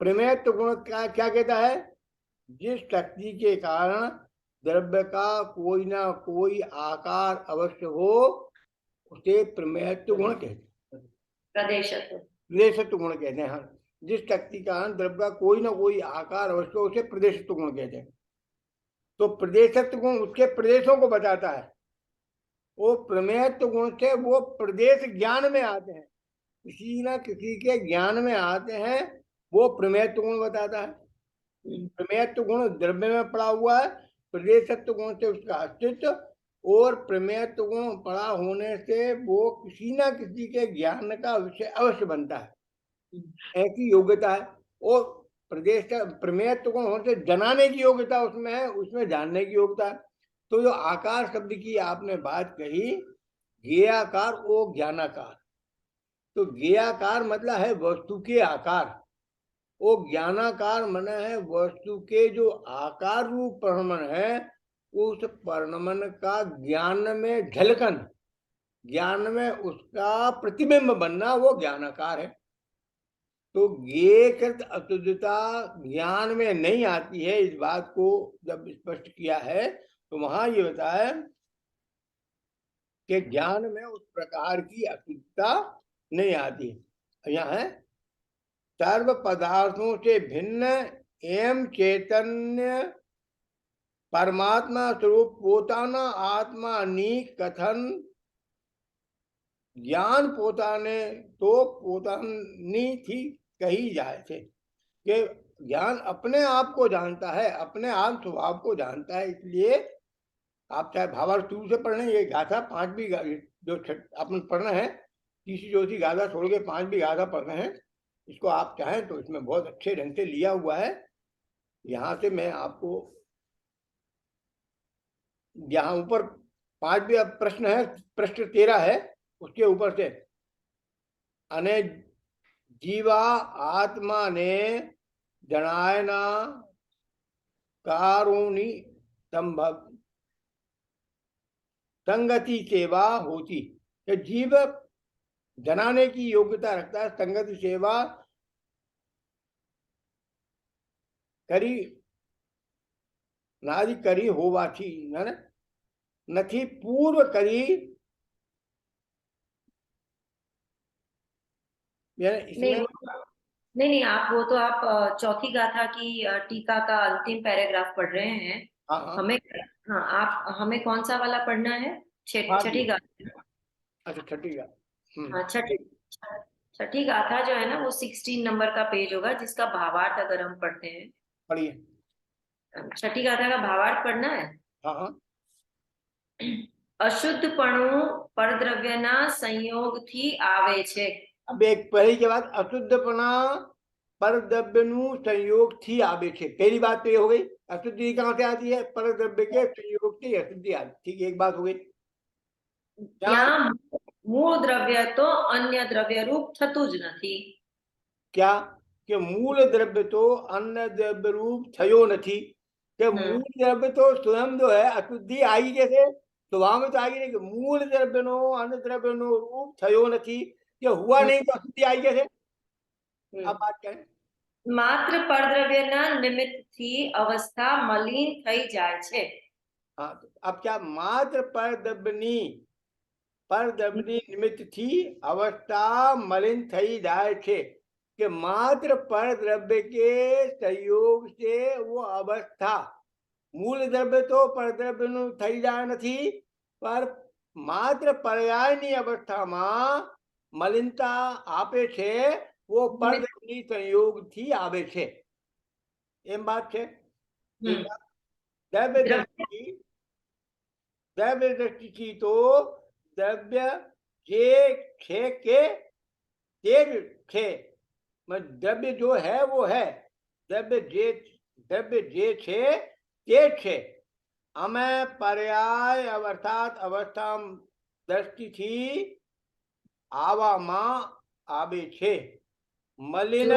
Speaker 1: प्रमेयत्व गुण क्या क्या कहता है, जिस शक्ति के कारण द्रव्य का कोई ना कोई आकार अवश्य हो, उसे प्रमेयत्व गुण कहते हैं। प्रदेशत्व गुण कहते हैं। हाँ, जिस शक्ति के कारण द्रव्य का कोई ना कोई आकार अवश्य हो, उसे प्रदेशत्व गुण कहते हैं। तो प्रदेशत्व गुण उसके प्रदेशों को बताता है, वो प्रमेयत्व गुण से वो प्रदेश ज्ञान में आते हैं, किसी ना किसी के ज्ञान में आते हैं, वो प्रमेयत्व गुण बताता है। प्रमेयत्व गुण द्रव्य में पड़ा हुआ है, प्रदेशत्व गुण से उसका अस्तित्व, और प्रमेयत्व गुण पड़ा होने से वो किसी ना किसी के ज्ञान का विषय अवश्य बनता है, ऐसी योग्यता है। और प्रदेश प्रमेयत्व गुण होने से जनाने की योग्यता उसमें है, उसमें जानने की योग्यता है। तो जो आकार शब्द की आपने बात कही, ज्ञेयाकार वो ज्ञानाकार, तो ज्ञेयाकार मतलब है वस्तु के आकार, वो ज्ञानाकार मन है वस्तु के जो आकार रूप परिणमन है, उस परिणमन का ज्ञान में झलकन, ज्ञान में उसका प्रतिबिंब बनना, वो ज्ञानाकार है। तो ज्ञेयकृत अशुद्धता ज्ञान में नहीं आती है, इस बात को जब स्पष्ट किया है तो वहां ये बताया कि ज्ञान में उस प्रकार की अशुद्धता नहीं आती। यहाँ है सर्व पदार्थों से भिन्न एवं चैतन्य પરમાત્મા સ્વરૂપ પોતાના આત્માની કથન જ્ઞાન પોતાને તો પોતાની थी कही जाए थे कि ज्ञान अपने आप को जानता है, अपने आप स्वभाव को जानता है। इसलिए आप चाहे भावार्थ शुरू से पढ़ लें, ये गाथा पांचवी जो अपन पढ़ना है, तीसरी चौथी गाथा छोड़ के पांचवी गाथा पढ़ना है, इसको आप चाहें तो इसमें बहुत अच्छे ढंग से लिया हुआ है। यहाँ से मैं आपको यहाँ ऊपर पांचवी प्रश्न है, प्रश्न 13 है, उसके ऊपर से अने जीवा आत्मा ने जनायना कारुणी संभव संगति सेवा होती, कि जीव जनाने की योग्यता रखता है, संगति सेवा करी नारी करी होवाथी नथी पूर्व करी।
Speaker 2: नहीं नहीं, आप वो तो आप चौथी गाथा की टीका का अंतिम पैराग्राफ पढ़ रहे हैं।
Speaker 1: हाँ
Speaker 2: हमें हाँ, आप हमें कौन सा वाला पढ़ना है? छठी गाथा।
Speaker 1: अच्छा, छठी गाथा।
Speaker 2: हाँ, छठी गाथा जो है ना, वो 16 नंबर का पेज होगा, जिसका भावार्थ अगर हम पढ़ते हैं।
Speaker 1: पढ़िए।
Speaker 2: छठी गाथा का भावार्थ पढ़ना है।
Speaker 1: हाँ हाँ।
Speaker 2: અશુદ્ધપણું પરદ્રવ્યના સંયોગથી આવે છે।
Speaker 1: अब एक पहली के बाद अशुद्धपना परद्रव्यनु संयोग थी आवे छे। पहली बात तो ये हो गई, अशुद्धि कहाँ से आती है? परद्रव्य के संयोग से अशुद्धि आती। ठीक है, एक बात हो गई।
Speaker 2: ત્યાં મૂળ દ્રવ્ય તો અન્ય દ્રવ્ય રૂપ થતું જ નથી।
Speaker 1: क्या कि मूल द्रव्य तो अन्य द्रव्य रूप थयो नहीं, कि मूल द्रव्य तो स्वयं जो है अशुद्धि आई जैसे स्वभाव में तो आएगी नहीं, कि मूल द्रव्य नो अन्य द्रव्य नो रूप थयो नहीं, कि हुआ नहीं तो अशुद्धि आई जैसे। अब बात क्या है?
Speaker 2: मात्र परद्रव्यना निमित्तથી अवस्था मलिन થઈ જાય છે।
Speaker 1: हाँ, तो अब क्या? मात्र परद्रव्यनी निमित्त थी अवस्था मलिन थई जाए छे, कि मात्र परद्रव्य के संयोग से वो अवस्था, मूल द्रव्य तो परद्रव्य नु थई जाए नहीं, पर मात्र पर्यायनी अवस्था में मलिनता आपे छे, वो परद्रव्यनी संयोग थी आवे छे। एम बात छे। द्रव्य दृष्टि की तो द्रव्य जे छे के तेज छे, द्रव्य जो है वो है, द्रव्य जे छे ते छे। अमे पर्याय अर्थात अवस्था दृष्टि थी आवा मां आवे छे, मलिन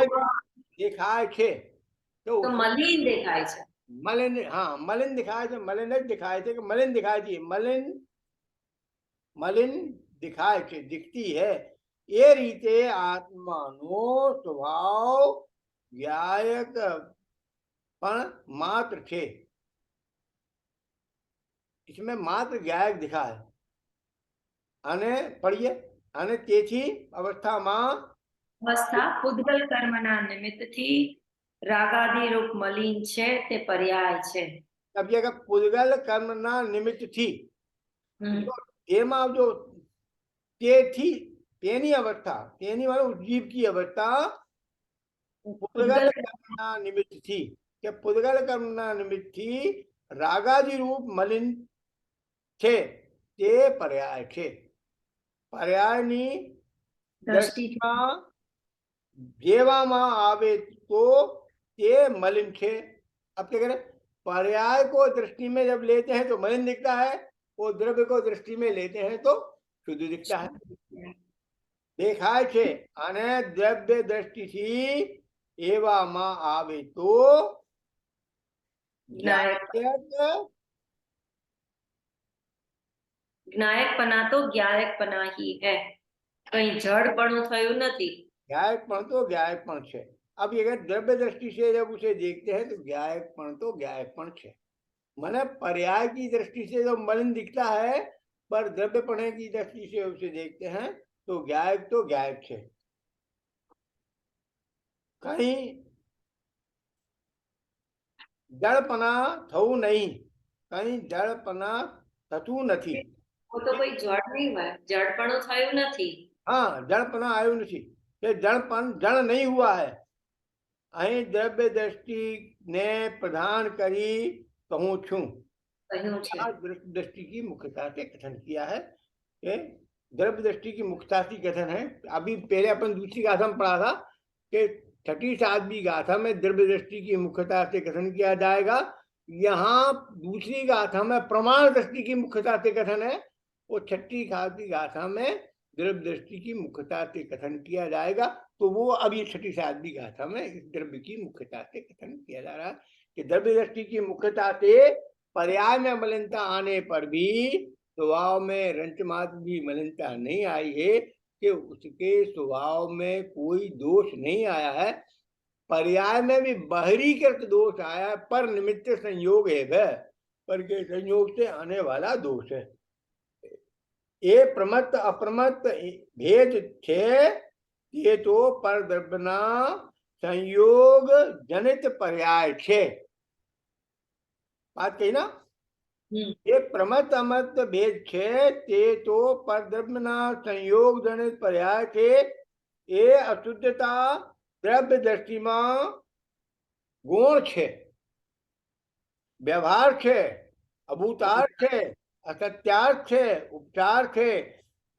Speaker 1: देखाय छे। तो
Speaker 2: मलिन देखाय छे।
Speaker 1: मलिन, हाँ, मलिन दिखाए थे, मलिन दिखाए थे, कि मलिन दिखाई थी, मलिन दिखाए छे, दिखती है। ये रीते आत्मा नो स्वभाव व्यायक पण मात्र छे। इसमें मात्र व्यायक दिखा है। आने पढ़िए। आने तेथी अवस्था मां
Speaker 2: अवस्था पुद्गल कर्मना निमित्तથી रागादि रूप मलिन छे, ते पर्याय छे।
Speaker 1: अब ये पुद्गल कर्मना निमित्त थी, तो एमा जो ते थी तेनी अवस्था, तेनी वाला जीव की अवस्था पुद्गल कर्मना निमित्त थी, कि पुद्गल कर्मना निमित्त थी रागादि रूप मलिन छे, ते पर्याय छे। पर्यायनी दृष्टिमां जेवामां आवे तो ते मलिन छे। अब क्या करें? पर्याय को दृष्टि में जब लेते हैं तो मलिन दिखता है, वो द्रव्य को दृष्टि में लेते हैं तो शुद्ध दिखता है। देखाय छे आने द्रव्य दृष्टि थी एवा मां आवे तो
Speaker 2: જ્ઞાયકપના તો જ્ઞાયકપના ही है, कहीं जड़पणું થયું નથી।
Speaker 1: ज्ञायकपण तो ज्ञायकपण छे। अब ये द्रव्य दृष्टि से जब उसे देखते हैं तो ज्ञायकपण तो ज्ञायकपण छे। माने पर्याय की दृष्टि से जो मलिन दिखता है, पर द्रव्यपणे की दृष्टि से उसे देखते हैं तो ज्ञायक छे। कहीं जड़पना थवू नहीं, કઈ જળપના થતું નથી.
Speaker 2: वो तो कोई जड़ नहीं हुआ, जड़पणું થયું નથી.
Speaker 1: हाँ, जड़पना આવ્યું નથી, કે જળપણ જળ નહીં हुआ है. અહીં દ્રવ્ય દ્રષ્ટિ ને प्रधान करी कहूँ छू.
Speaker 2: કહ્યું છે
Speaker 1: दृष्टि की मुख्यता से कथन किया है कि द्रव्य दृष्टि की मुख्यता से कथन है. अभी पहले अपन दूसरी गाथा में पढ़ा था कि छठी सातवीं गाथा में द्रव्य दृष्टि की मुख्यता से कथन किया जाएगा. यहाँ दूसरी गाथा में प्रमाण दृष्टि की मुख्यता से कथन है, वो छठी सातवीं गाथा में द्रव्य दृष्टि की मुख्यता से कथन किया जाएगा. तो वो अब ये छठी सातवीं गाथा में इस द्रव्य की मुख्यता से कथन किया जा रहा है कि द्रव्य दृष्टि की मुख्यता से पर्याय में मलिनता आने पर भी स्वभाव में रंच मात्र भी मलिनता नहीं आई है, कि उसके स्वभाव में कोई दोष नहीं आया है. पर्याय में भी बहिरीकृत दोष आया है, पर निमित्त संयोग है वह, पर के संयोग से आने वाला दोष है. ये प्रमत्त अप्रमत्त भेद छे, ये तो पर द्रव्यना संयोग जनित पर्याय छे. बात कही ना. ये प्रमत्त अमत्त भेद छे ते तो परद्रव्यना संयोग जनित पर्याय छे. ये अशुद्धता द्रव्य दृष्टि में गुण छे, व्यवहार छे, अभूतार्थ छे, असत्यार्थ छे, उपचार छे.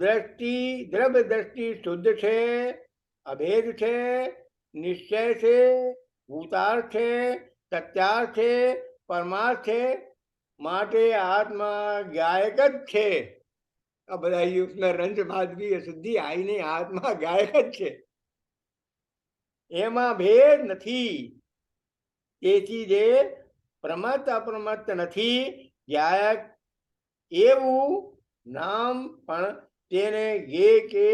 Speaker 1: दृष्टि द्रव्य दृष्टि शुद्ध छे, अभेद छे, निश्चय छे, भूतार्थ छे, सत्यार्थ छे, परमार्थ छे. माटे आत्मा गायक ज छे. अब बताइए उसमें रंज माधवी अशुद्धि आई नहीं, आत्मा गायक ज छे, एमा भेद નથી. તેથી જે પ્રમત્ત અપ્રમત્ત નથી, ગાયક એવું નામ પણ તેને ગે કે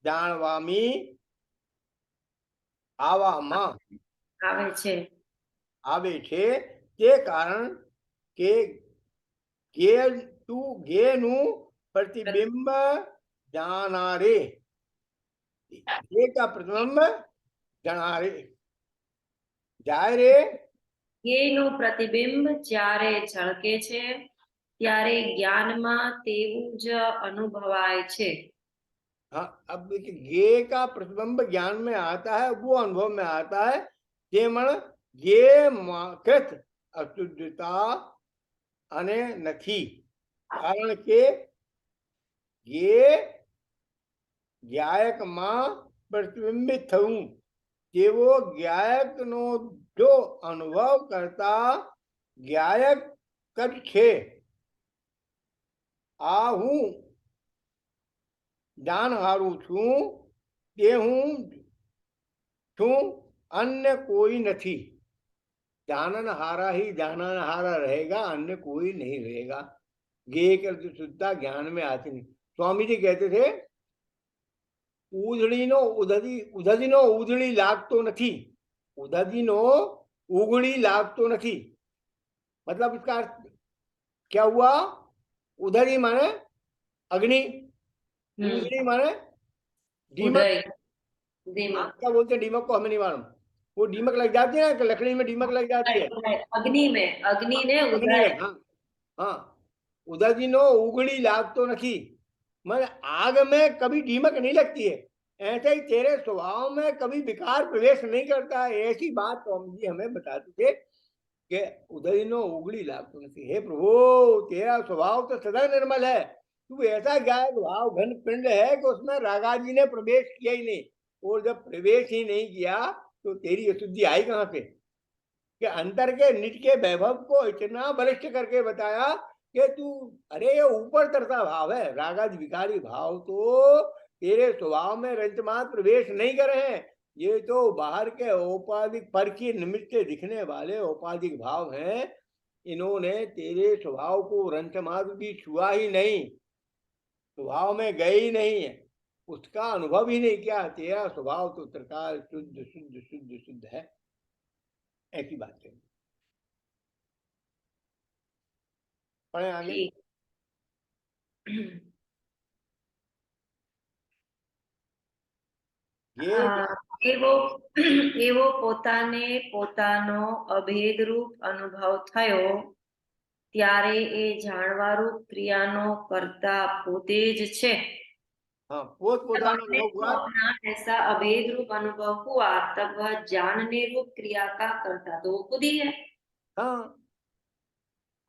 Speaker 1: જાણવામી આવામાં
Speaker 2: આવે છે.
Speaker 1: આવે છે. તે કારણ કે ગે તું गेनु प्रतिबिंब जानारे, गे का प्रतिबिंब जानारे जाय रे.
Speaker 2: એનું પ્રતિબિંબ જ્યારે ઝળકે છે ત્યારે જ્ઞાનમાં તેવું જ અનુભવાય છે.
Speaker 1: हाँ, अब देखिए गे का प्रतिबिंब ज्ञान में आता है, वो अनुभव में आता है. जे मन गे कृत अशुद्धता अने नथी, कारण के ये गायक में प्रतिबिंबित थवू तेवो गायक नो जो अनुभव करता गायक कद छे. आ हूँ जानहारू छू, ते हूँ छू, अन्य कोई नहीं. जाननहारा ही जाननहारा रहेगा, अन्य कोई नहीं रहेगा. गे कर शुद्धता ज्ञान में आती नहीं. स्वामी जी कहते थे ઉધડીનો ઉધડીનો ઉધડી લાગતો નથી, ઉધડીનો ઉગડી लागतो नहीं. मतलब इसका अर्थ क्या हुआ? उधड़ी माने अग्नि, उधड़ी माने दीमक. क्या बोलते हैं डीमक को? हमें नहीं मालूम. वो डीमक लग जाती है ना, लकड़ी में डीमक लग जाती है.
Speaker 2: अग्नि में, अग्नि ने उधड़े.
Speaker 1: हाँ हाँ, उधड़ीनो उगड़ी लागतो नहीं. मैंने आग में कभी डीमक नहीं लगती है, ऐसे ही तेरे स्वभाव में कभी विकार प्रवेश नहीं करता है. ऐसी बात स्वामी जी हमें बताते थे कि उधरीनो उगड़ी लागतो नहीं. हे प्रभु, तेरा स्वभाव तो सदा निर्मल है. तू ऐसा गायक भाव घन पिंड है कि उसमें रागा जी ने प्रवेश किया ही नहीं. और जब प्रवेश ही नहीं किया तो तेरी अशुद्धि आई कहाँ से? कि अंतर के निज के वैभव को इतना बलिष्ठ करके बताया कि तू, अरे ये ऊपर तरता भाव है. रागाज विकारी भाव तो तेरे स्वभाव में रंचमात्र प्रवेश नहीं करे हैं. ये तो बाहर के औपाधिक पर की निमित्त दिखने वाले औपाधिक भाव हैं. इन्होंने तेरे स्वभाव को रंचमात्र भी छुआ ही नहीं, स्वभाव में गए ही नहीं है, उसका अनुभव ही नहीं किया. तेरा स्वभाव तो त्रिकाल शुद्ध शुद्ध शुद्ध शुद्ध है. ऐसी बात है. पढ़े आगे.
Speaker 2: એવો પોતાને પોતાનો અભેદરૂપ અનુભવ થયો ત્યારે એ જાણવારૂપ ક્રિયાનો કર્તા પોતે જ છે.
Speaker 1: हाँ, पोत
Speaker 2: जब
Speaker 1: पोताना
Speaker 2: अपने
Speaker 1: अनुभव
Speaker 2: को
Speaker 1: हुआ।
Speaker 2: अपना ऐसा अभेद रूप अनुभव हुआ तब वह जानने रूप क्रिया का कर्ता तो वो खुद ही है,
Speaker 1: हाँ,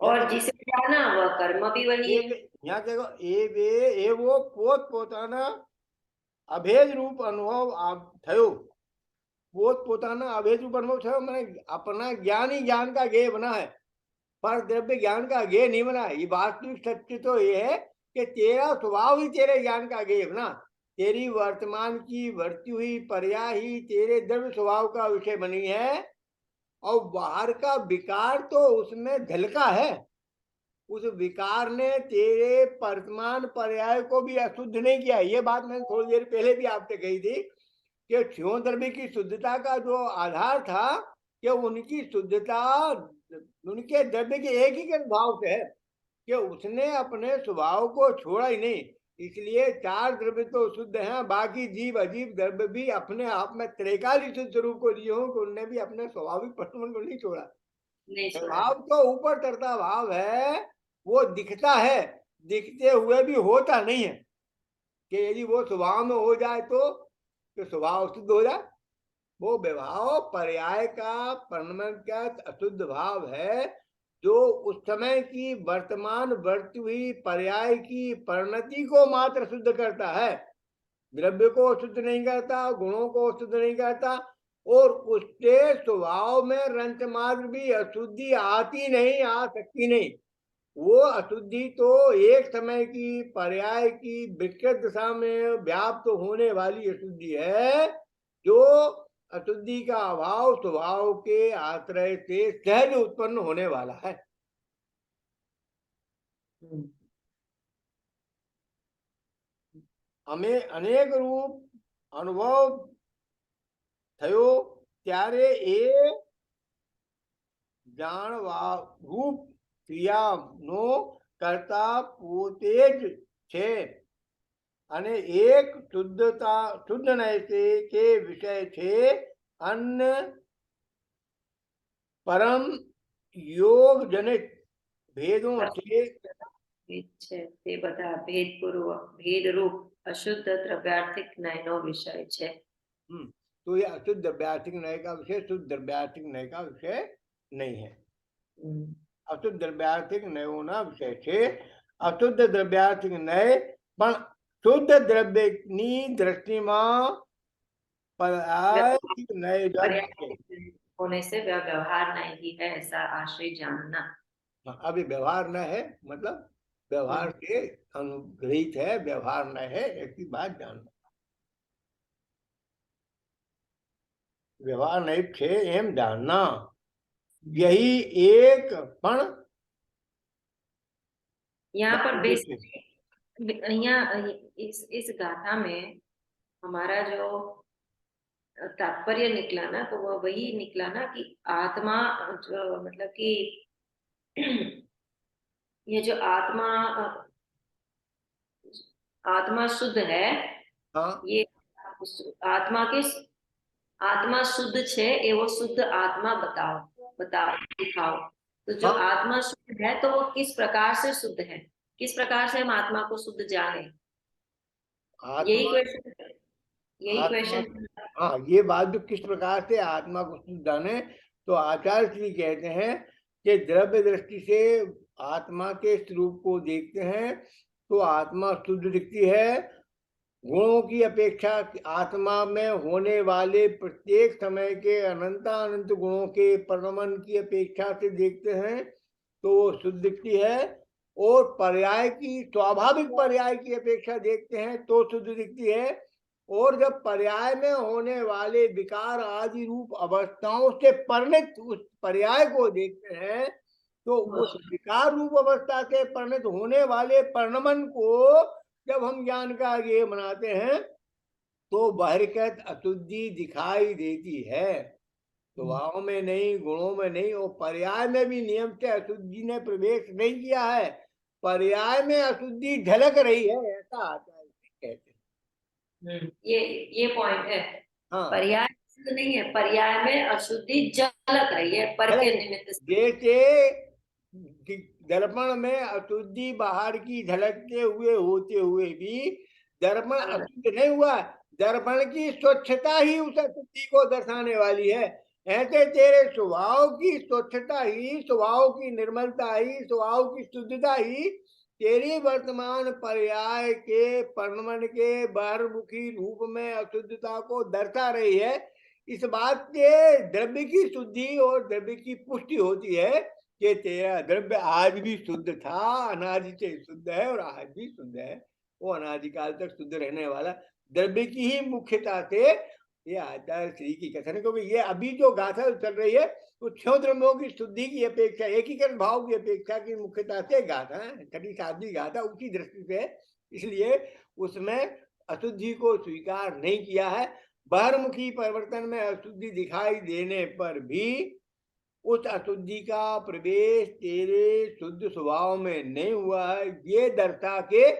Speaker 2: और जिसे जाना वह कर्म भी वही है.
Speaker 1: यहाँ देखो ए वो पोत पोताना अभेद रूप अनुभव आप थयो। पोत पोताना अभेद रूप अनुभव थयो मैंने अपना ज्ञान ही ज्ञान का ज्ञेय बना है, पर द्रव्य ज्ञान का ज्ञेय नहीं बना है। ये वास्तविक सत्य तो ये है कि तेरा स्वभाव ही तेरे ज्ञान का ज्ञेय बना। तेरी वर्तमान की वर्ती हुई पर्याय ही तेरे द्रव्य स्वभाव का विषय बनी है, और बाहर का विकार तो उसमें झलका है। उस विकार ने तेरे वर्तमान पर्याय को भी अशुद्ध नहीं किया। ये बात मैंने थोड़ी देर पहले भी आपसे कही थी कि क्षयों द्रव्य की शुद्धता का जो आधार था कि उनकी शुद्धता उनके द्रव्य के एक ही के भाव से है कि उसने अपने स्वभाव को छोड़ा ही नहीं। इसलिए चार द्रव्य तो शुद्ध हैं, बाकी जीव अजीब द्रव्य भी अपने आप में त्रैकालिक शुद्ध स्वरूप को लिए हों कि उनने भी अपने स्वाभाविक प्रथमन को नहीं छोड़ा।
Speaker 2: नहीं छोड़ा.
Speaker 1: स्वभाव तो ऊपर चढ़ता भाव है, वो दिखता है, दिखते हुए भी होता नहीं है कि यदि वो स्वभाव में हो जाए तो स्वभाव शुद्ध हो जाए। वो व्यवहार पर्याय का परमानेंट अशुद्ध भाव है जो उस समय की वर्तमान वर्ती हुई पर्याय की परिणति को मात्र शुद्ध करता है, द्रव्य को शुद्ध नहीं करता, गुणों को शुद्ध नहीं करता, और उसके स्वभाव में रंच मात्र भी अशुद्धि आती नहीं, आ सकती नहीं। वो अशुद्धि तो एक समय की पर्याय की विकृत दिशा में व्याप्त होने वाली अशुद्धि है, जो अशुद्धि का अभाव स्वभाव के आश्रय से सहज उत्पन्न होने वाला है। हमें अनेक रूप अनुभव थयो त्यारे ए जाणवा रूप क्रियानो करता पोते જ છે અને એક શુદ્ધ નય છે કે વિષય છે અન્ય પરમ યોગ જનિત ભેદો છે।
Speaker 2: ભેદ છે તે બધા ભેદપૂર્વક ભેદરૂપ અશુદ્ધ દ્રવ્યાર્થિક ન્યાયનો વિષય છે.
Speaker 1: तो ये अशुद्ध द्रव्यार्थिक न्याय का विषय शुद्ध द्रव्यार्थिक न्याय का विषय नहीं है। अशुद्ध द्रव्यार्थिक न्यायोना विषय છે। अशुद्ध द्रव्यार्थिक न्याय પણ શુદ્ધ દ્રવ્યની દ્રષ્ટિમાં पर्यायिक न्याय
Speaker 2: होने से वह व्यवहार नहीं है ऐसा आश्रय जानना.
Speaker 1: अभी व्यवहार न है मतलब व्यवहार से अनुग्रहित है, व्यवहार न है ऐसी बात जानना। व्यवहार नहीं छे एम जानना, यही एक पण
Speaker 2: यहाँ पर बेसिकली यहाँ इस गाथा में हमारा जो तात्पर्य निकला ना तो वह वही निकला ना कि आत्मा जो मतलब कि ये जो आत्मा शुद्ध है।
Speaker 1: हाँ।
Speaker 2: ये आत्मा शुद्ध छे एवो शुद्ध आत्मा बताओ दिखाओ। तो जो
Speaker 1: हाँ।
Speaker 2: आत्मा शुद्ध है तो वो किस प्रकार से शुद्ध है, किस प्रकार से हम आत्मा को शुद्ध जाने, यही क्वेश्चन।
Speaker 1: हाँ, ये बात जो किस प्रकार से आत्मा को शुद्ध जाने, तो आचार्य श्री कहते हैं कि द्रव्य दृष्टि से आत्मा के स्वरूप को देखते हैं तो आत्मा शुद्ध दिखती है। गुणों की अपेक्षा आत्मा में होने वाले प्रत्येक समय के अनंत गुणों के परिणमन की अपेक्षा से देखते हैं तो वो शुद्ध दिखती है, और पर्याय की स्वाभाविक पर्याय की अपेक्षा देखते हैं तो शुद्ध दिखती है। और जब पर्याय में होने वाले विकार आदि रूप अवस्थाओं से परिणित उस पर्याय को देखते हैं तो उस विकार रूप अवस्था से परिणित होने वाले परिणमन को जब हम ज्ञान का ये बनाते हैं तो बहिर्गत अशुद्धि दिखाई देती है, स्वभाव में नहीं, गुणों में नहीं, और पर्याय में भी नियम से अशुद्धि ने प्रवेश नहीं किया है, पर्याय में अशुद्धि झलक रही है, ऐसा आता है कहते हैं।
Speaker 2: ये पॉइंट है। हाँ। पर्याय नहीं है, पर्याय में अशुद्धि झलक रही है पर के निमित्त।
Speaker 1: जैसे दर्पण में अशुद्धि बाहर की झलकते हुए होते हुए भी दर्पण अशुद्ध नहीं हुआ। दर्पण की स्वच्छता ही उस अशुद्धि को दर्शाने वाली है। ऐसे तेरे स्वभाव की स्वच्छता ही, स्वभाव की निर्मलता ही, स्वभाव की शुद्धता ही तेरी वर्तमान पर्याय के परमन के बहिर्मुखी रूप में अशुद्धता को दर्शा रही है। इस बात के द्रव्य की शुद्धि और द्रव्य की पुष्टि होती है कि तेरा द्रव्य आज भी शुद्ध था, अनादि से शुद्ध है और आज भी शुद्ध है। वो अनादिकाल तक शुद्ध रहने वाला द्रव्य की ही मुख्यता से ये आचार्य श्री की कथन है। क्योंकि ये अभी जो गाथा चल रही है तो छह द्रव्यों की शुद्धि की अपेक्षा, एकीकरण भाव की अपेक्षा की मुख्यता से गाथा है, छठी सातवीं गाथा उसी दृष्टि से, इसलिए उसमें अशुद्धि को स्वीकार नहीं किया है। बहिर्मुखी परिवर्तन में अशुद्धि दिखाई देने पर भी उस अशुद्धि का प्रवेश तेरे शुद्ध स्वभाव में नहीं हुआ है, ये दर्शा के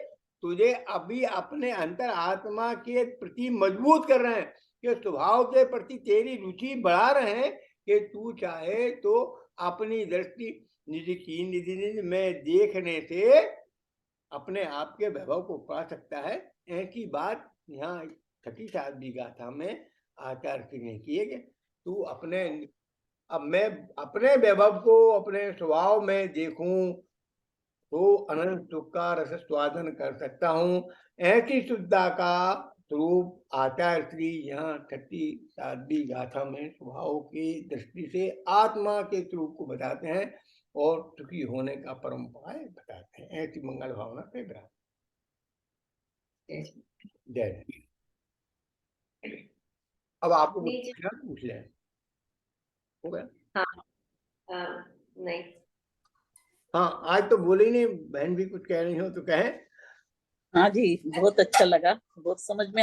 Speaker 1: तुझे अभी अपने अंतर आत्मा के प्रति मजबूत कर रहे हैं, कि स्वभाव के प्रति तेरी रुचि बढ़ा रहे हैं, कि तू चाहे तो अपनी दृष्टि निज की निधि में देखने से अपने आप के वैभव को पा सकता है। ऐसी बात यहाँ छठी सातवीं गाथा में आचार्य श्री ने की है कि तू अपने, अब मैं अपने वैभव को अपने स्वभाव में देखूं तो अनंत सुख का रस स्वादन कर सकता हूं। ऐसी शुद्धता का स्वरूप आचार्य श्री यहाँ छठी सातवीं गाथा में स्वभाव की दृष्टि से आत्मा के स्वरूप को बताते हैं और सुखी होने का परम उपाय बताते हैं। ऐसी मंगल भावना से विराम। जय। अब आपको कुछ
Speaker 2: नीचे
Speaker 1: पूछना पूछ लें। हो गया?
Speaker 2: हाँ, नहीं
Speaker 1: हाँ, आज तो बोले ही नहीं, बहन भी कुछ कह रही हो तो कहें।
Speaker 3: हाँ जी, बहुत अच्छा लगा, बहुत समझ में